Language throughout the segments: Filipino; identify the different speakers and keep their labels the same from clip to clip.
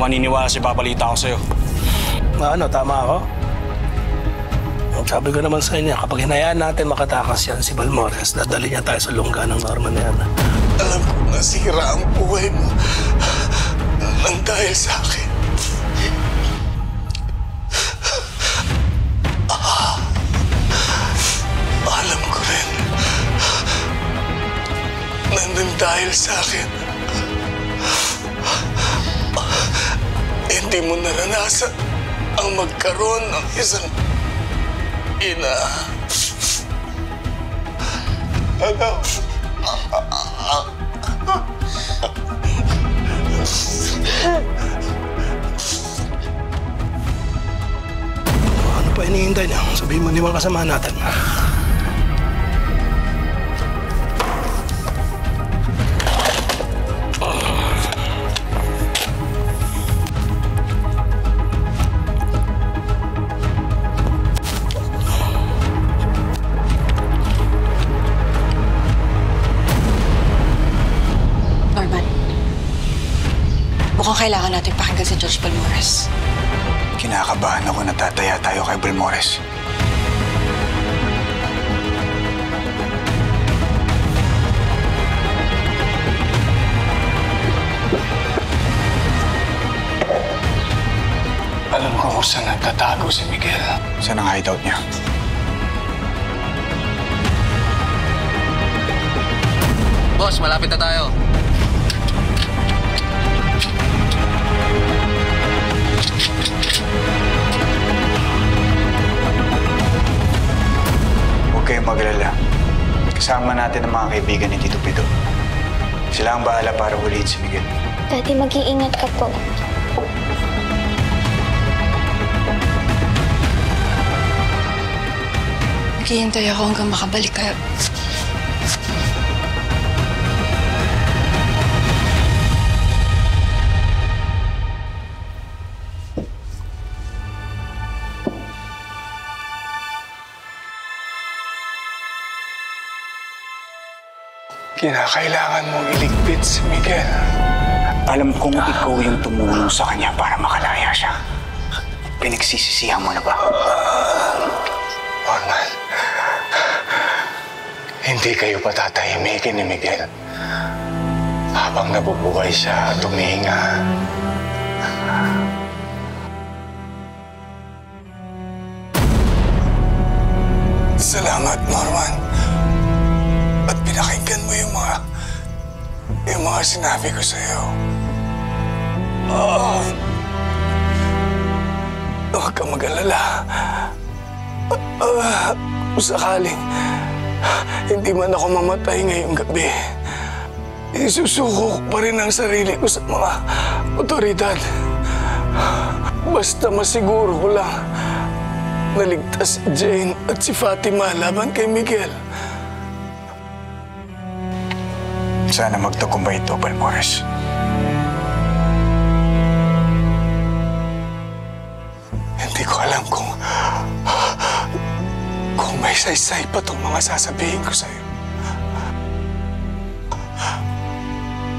Speaker 1: maniniwala si Papalita ko sa'yo.
Speaker 2: Ano, tama ako? Sabi ko naman sa inyo, kapag hinayaan natin makatakas yan si Balmores, dadali niya tayo sa lungga ng Norman na yan.
Speaker 3: Alam ko nasira ang buhay mo nang dahil sa akin. Alam ko rin nandun dahil sa akin. Hindi mo naranasan ang magkaroon ng isang ina.
Speaker 2: Ano pa hinihintay niya? Sabihin mo ni mga kasama natin.
Speaker 4: Mukhang kailangan natin pakinggan si Judge Balmores.
Speaker 5: Kinakabahan ako na tataya tayo kay Balmores.
Speaker 3: Alam ko kung saan nagtatago si Miguel.
Speaker 5: Saan ang hideout niya?
Speaker 6: Boss, malapit na tayo.
Speaker 5: Huwag kayong maglala. Kasama natin ang mga kaibigan ni Tito Pido. Sila ang bahala para huliin si Miguel.
Speaker 7: Daddy, mag-iingat ka po.
Speaker 4: Naghihintay ako hanggang makabalik kayo.
Speaker 3: Kinakailangan mong iligpit si Miguel.
Speaker 5: Alam kong ikaw yung tumulong sa kanya para makalaya siya. Pinagsisisihan mo na ba?
Speaker 3: Norman, hindi kayo patatahimikin ni Miguel habang nabubuhay siya at humihinga. Salamat, Norman. At pinakinggan mo yung mga sinabi ko sa'yo. Huwag kang mag-alala. Kung sakaling hindi man ako mamatay ngayong gabi, isusuko ko pa rin ang sarili ko sa mga otoridad. Basta masiguro ko lang naligtas si Jane at si Fatima laban kay Miguel.
Speaker 5: Sana magtagumpay ito, Balmores.
Speaker 3: Hindi ko alam kung may saysay pa itong mga sasabihin ko sa'yo.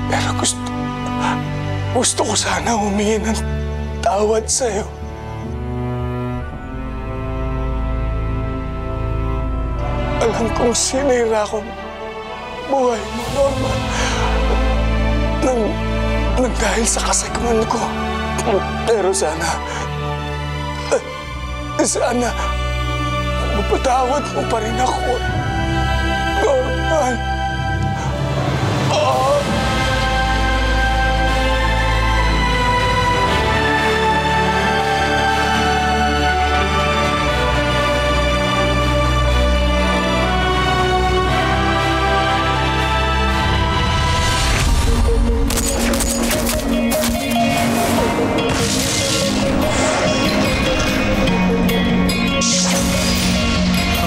Speaker 3: Pero gusto ko sana humingi ng tawad sa'yo. Alam kong sinira ko buhay mo, Norman. Nang dahil sa kasaguan ko. Pero sana mapatawad mo pa rin ako, Norman.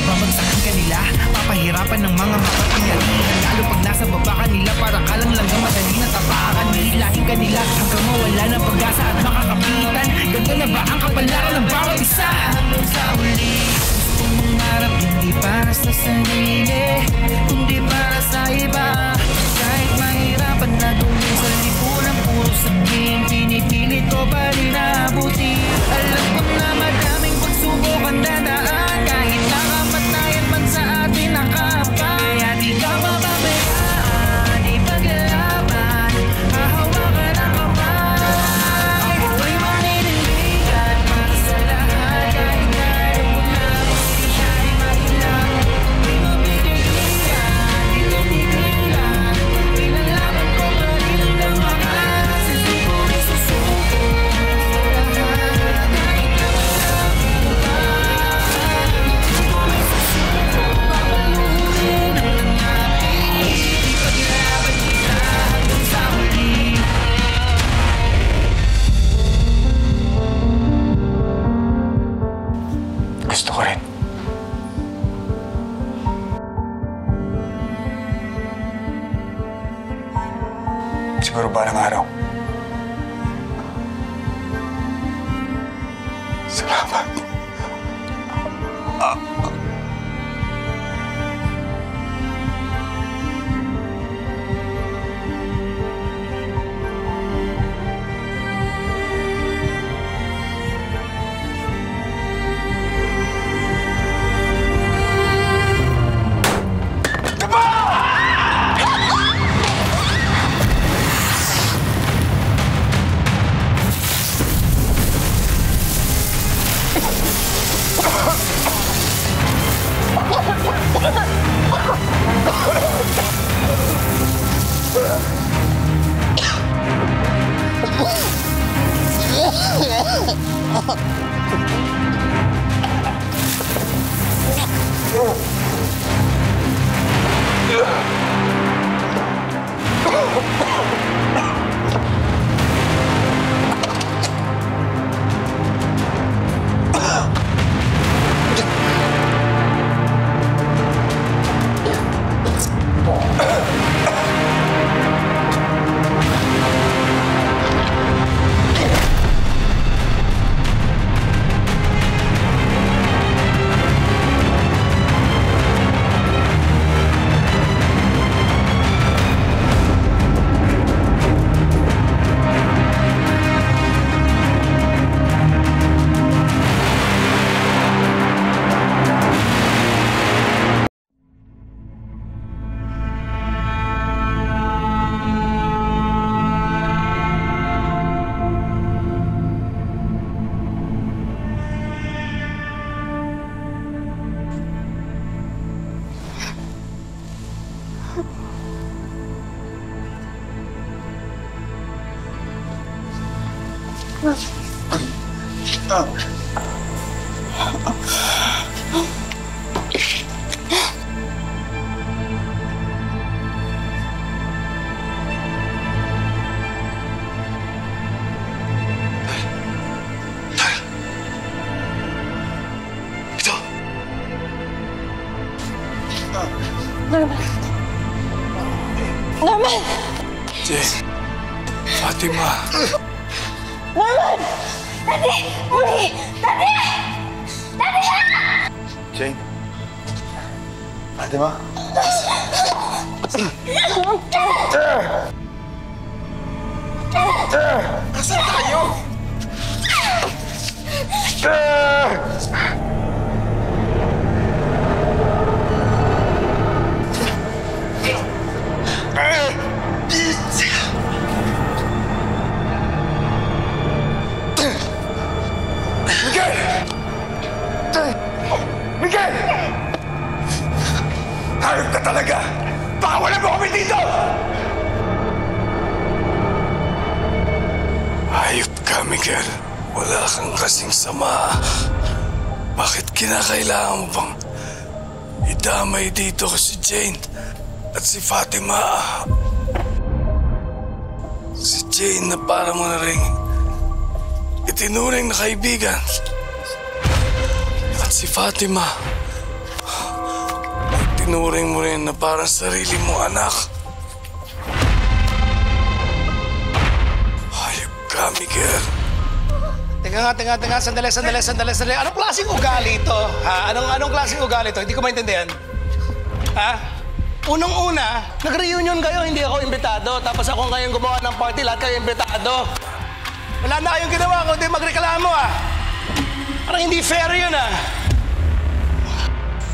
Speaker 8: Babagsakan ka nila, papahirapan ng mga makapangyarihan. Lalo pag nasa baba ka nila, para ka lang madali na tapakan. Hihilahin ka nila hanggang mawala ng pag-asa at makakapitan. Ganto na ba ang kapalaran ng bawat isa? Hanggang sa huli, gusto mong harap, hindi para sa sarili, kundi para sa iba. Kahit mahirapan na dumin sa lipunan, puro sabihin, pinipilit ko ba
Speaker 5: gusto ko rin. Siguro balang araw. Salamat.
Speaker 7: Norman!
Speaker 2: Jane. Fatima.
Speaker 7: Norman! Daddy! Daddy! Daddy! Daddy!
Speaker 5: Jane. Fatima?
Speaker 2: Nasaan tayo?
Speaker 3: Miguel! Hayop ka talaga! Baka wala mo kami dito!
Speaker 2: Hayop ka, Miguel. Wala kang kasing sama. Bakit kinakailangan mo bang idamay dito ko si Jane at si Fatima? Si Jane na para mo na rin itinuring na kaibigan. At si Fatima, tinuring mo rin na parang sarili mo anak. Hayop ka, Miguel.
Speaker 1: Teka, sandali. Anong klaseng ugali ito? Ha? Anong klaseng ugali ito? Hindi ko maintindihan. Ha? Unang-una, nag-reunion kayo, hindi ako imbitado. Tapos ako ngayong gumawa ng party, lahat kayo imbitado. Wala na kayong ginawa, kundi magreklamo, ah. Parang hindi fair yun, ah.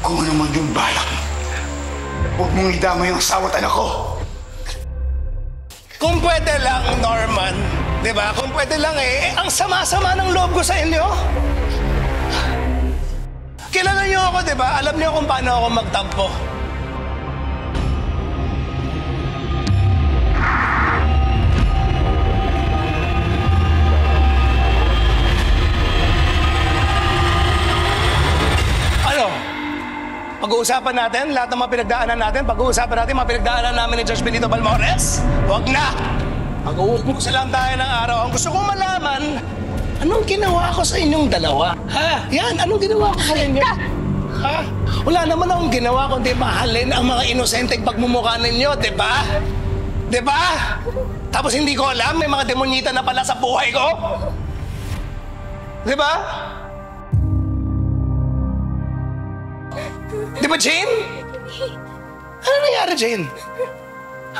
Speaker 3: Kung ano man yung balak, huwag mong idama yung asawa at anak ko.
Speaker 1: Kung pwede lang, Norman, di ba? Kung pwede lang ang sama-sama ng loob ko sa inyo. Kilala niyo ako, di ba? Alam niyo kung paano ako magtampo. Pag-uusapan natin, lahat ng mga pinagdaanan natin, pag-uusapan natin mga pinagdaanan namin ni Judge Benito Balmores? Huwag na! Mag-uusap lang tayo ng araw. Ang gusto kong malaman, Anong ginawa ko sa inyong dalawa? Ha? Yan, anong ginawa ko sa inyo? Ha? Wala naman akong ginawa kundi mahalin ang mga inosenteng pagmumukha ninyo, di ba? Di ba? Tapos hindi ko alam, may mga demonyita na pala sa buhay ko. Di ba? Di ba, Jane? Ano nangyari, Jane?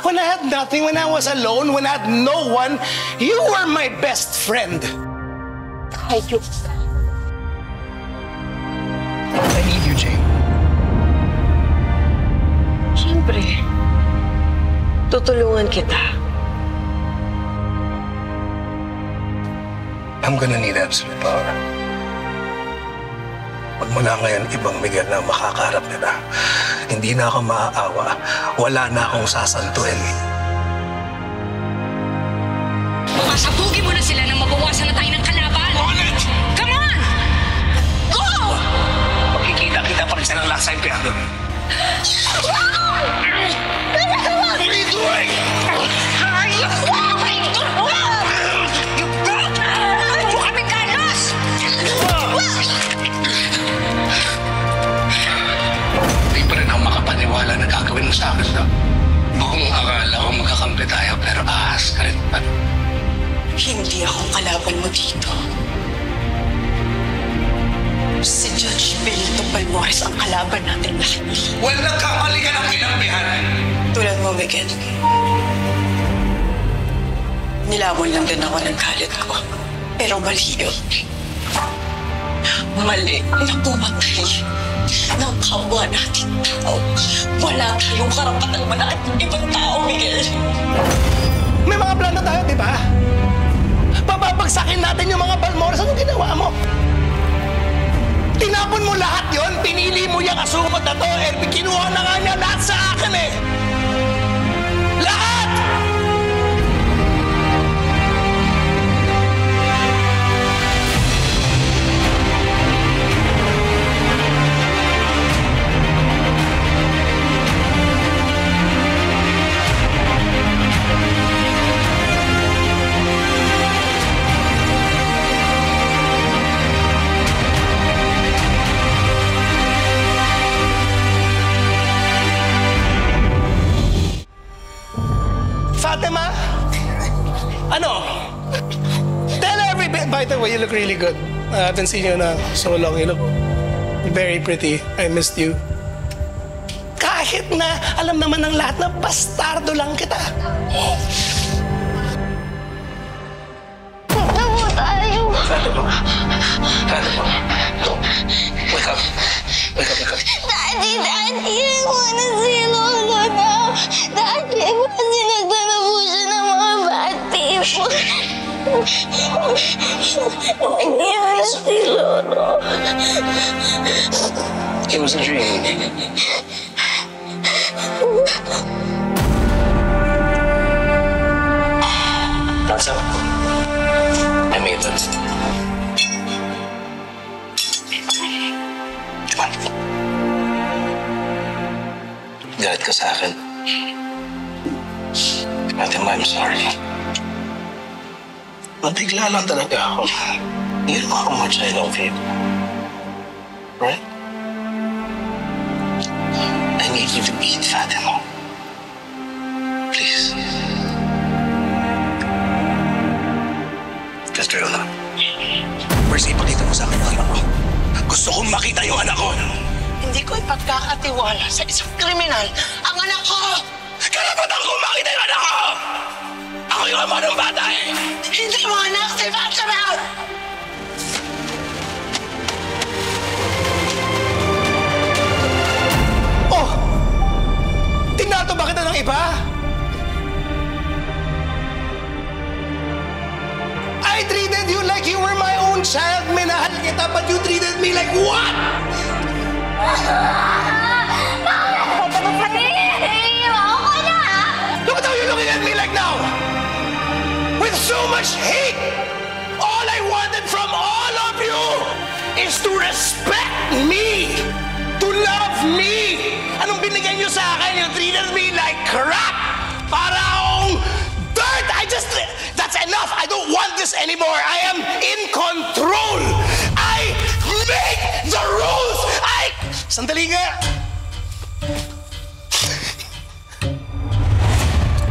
Speaker 1: When I had nothing, when I was alone, when I had no one, you were my best friend.
Speaker 7: I do.
Speaker 1: I need you, Jane.
Speaker 4: Siyempre, tutulungan kita.
Speaker 1: I'm gonna need absolute power. Magmula ngayon, ibang Miguel na makakaharap nila. Hindi na ako maaawa. Wala na akong sasantuin.
Speaker 9: Pasabugin mo na sila nang mabawasan na tayo ng kalaban. Come on! Go!
Speaker 1: Magkikita-kita pa rin siya ng last time kaya doon. What are you doing?
Speaker 9: Ano kami, Carlos?
Speaker 1: Hindi pa rin ako makapaniwala na gagawin mo sa akin ito. Buong akala ko magkakampi tayo pero ahas ka rin pa.
Speaker 4: Hindi ako kalaban mo dito. Si Judge Benito Balmores ang kalaban natin lahat.
Speaker 1: Well, nagkamali ka ng kinampihan.
Speaker 4: Tulad mo, Miguel. Nilawan lang din ako ng galit ko. Pero mali yun. Mali na pumatay ng kapwa natin tao. Wala tayong karapatang manakit ng ibang tao, Miguel.
Speaker 1: May mga plano tayo, di ba? Papabagsakin natin yung mga Balmores. Anong ginawa mo? Tinapon mo lahat yon, pinili mo yung asukot na to, kinuha na nga niya lahat sa akin eh. Lahat! Fatima? Ano? Tell everybody. By the way, you look really good. I haven't seen you in so long. You look very pretty. I missed you. Kahit na alam naman ng lahat na bastardo lang kita.
Speaker 7: Tama tayo.
Speaker 1: Fatima. Fatima. Wake up. Wake up, wake up.
Speaker 7: Daddy, iwan mo na si Lolo na. Daddy, sinagdan na po siya ng mga bad people. Hindi mo na si Lolo.
Speaker 1: It was a dream. That's up. I made that. Come on. Galit ka sa akin. Fatima, I'm sorry. Nabigla lang talaga ako. You know how much I love you. Right? I need you to be Fatima. Please. Castriola. First, ipakita mo sa akin ang anak ko. Gusto kong makita yung anak ko.
Speaker 10: Hindi ko ipagkakatiwala sa isang kriminal ang anak ko!
Speaker 1: Karapatan ko makita yung anak ko! Ako yung ama ng bata eh!
Speaker 10: Hindi mo anak si Fatima!
Speaker 1: Oh! Tinato ba kita ng iba? I treated you like you were my own child. Minahal kita, but you treated me like what? Look at how you're looking at me like now! With so much hate! All I wanted from all of you is to respect me! To love me! Anong binigay niyo sa akin? You treated me like crap! Para akong dirt! That's enough! I don't want this anymore. I am in control. I make the rules. Sandali nga.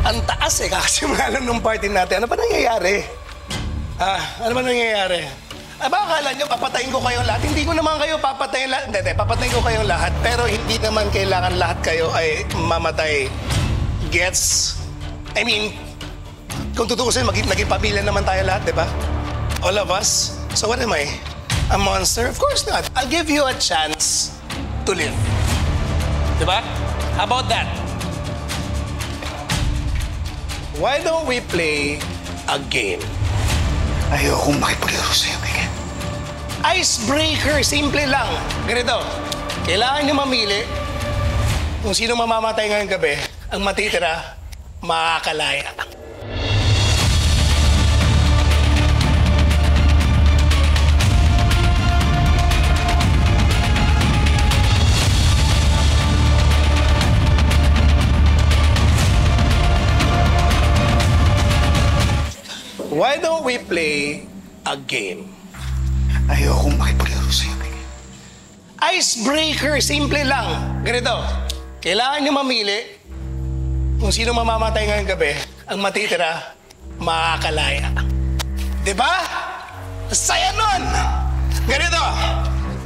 Speaker 1: Ang taas eh, kakasimula lang nung party natin. Ano ba nangyayari? Ano ba nangyayari? Baka akala nyo, papatayin ko kayong lahat. Hindi ko naman kayo papatayin lahat. Hindi, papatayin ko kayong lahat. Pero hindi naman kailangan lahat kayo ay mamatay. Gets? I mean, kung tutuusin, naging pamilya naman tayo lahat, di ba? All of us. So what am I? A monster? Of course not. I'll give you a chance to live. Di ba? How about that? Why don't we play a game?
Speaker 5: Ayokong makipaglaro sa'yo, Miguel.
Speaker 1: Icebreaker, simple lang. Ganito, kailangan nyo mamili kung sino mamamatay ngayong gabi, ang matitira, makakalaya. Why don't we play a game?
Speaker 5: Ayokong makipaglaro sa'yo, Miguel.
Speaker 1: Icebreaker, simple lang. Ganito, kailangan nyo mamili kung sino mamamatay ngayong gabi, ang matitira, makakalaya. Diba? Saya nun! Ganito,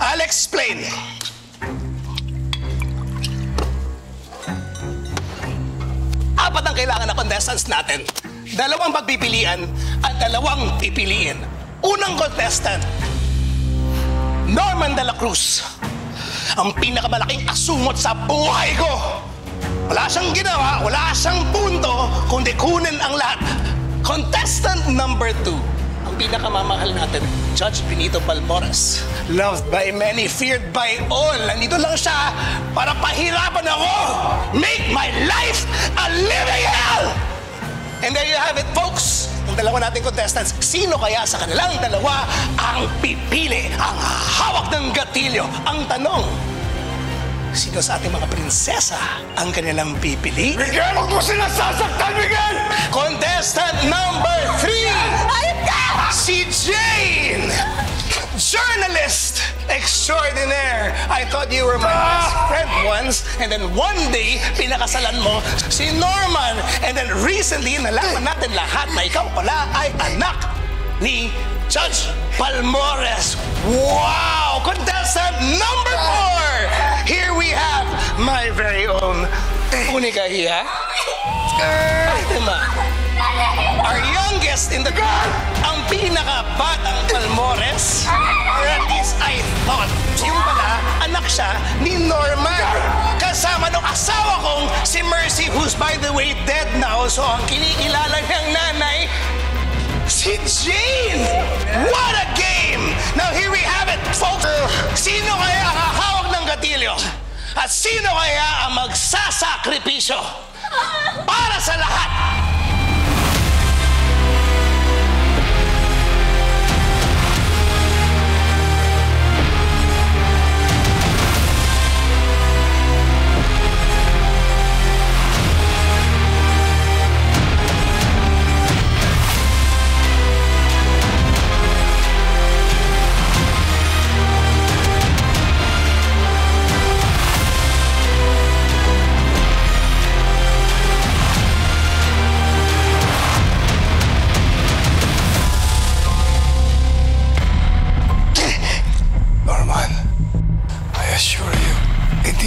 Speaker 1: I'll explain. Apat ang kailangan na contestants natin. Dalawang pagpipilian at dalawang pipiliin. Unang contestant, Norman de la Cruz. Ang pinakamalaking asungot sa buhay ko. Wala siyang ginawa, wala siyang punto, kundi kunin ang lahat. Contestant number 2, ang pinakamamahal natin, Judge Benito Balmores. Loved by many, feared by all. Nandito lang siya para pahirapan ako. Make my life a living hell! And there you have it, folks. Ang dalawa nating contestants, sino kaya sa kanilang dalawa ang pipili, ang hawak ng gatilyo? Ang tanong, sino sa ating mga prinsesa ang kanilang pipili?
Speaker 2: Miguel, huwag mo silang sasaktan, Miguel!
Speaker 1: Contestant number 3, si Jane! Journalist extraordinaire. I thought you were my best friend once, and then one day, pinakasalan mo si Norman. And then recently, nalaman natin lahat na ikaw pala ay anak ni Judge Balmores. Wow! Contestant number 4! Here we have my very own Unica Hiya. Our youngest in the group, ang pinakabatang Balmores. Or at least I thought. Yung pala, anak siya ni Norman. Kasama nung asawa kong si Mercy, who's by the way dead now. So ang kinikilala niyang nanay, si Jane! What a game! Now here we have it, folks. Sino kaya ang hahawak ng gatilyo? At sino kaya ang magsasakripisyo para sa lahat?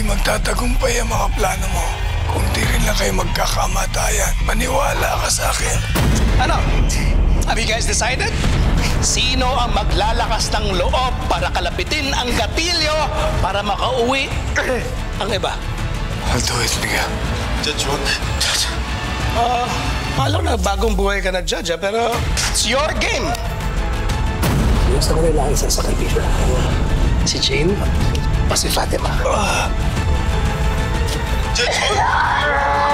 Speaker 2: Magtatagumpay ang mga plano mo. Kung di rin lang kayo magkakamatayan, maniwala ka sa akin.
Speaker 1: Ano? Have you guys decided? Sino ang maglalakas ng loob para kalapitin ang gatilyo para makauwi ang iba?
Speaker 2: I'll do it, Miguel.
Speaker 3: Judge, wag.
Speaker 2: Judge.
Speaker 1: Alam na bagong buhay ka na, Judge, pero it's your game. Gusto ko nila isa sa sakripisyo. Si Jane, pa si Fatima.
Speaker 3: Judge, wag.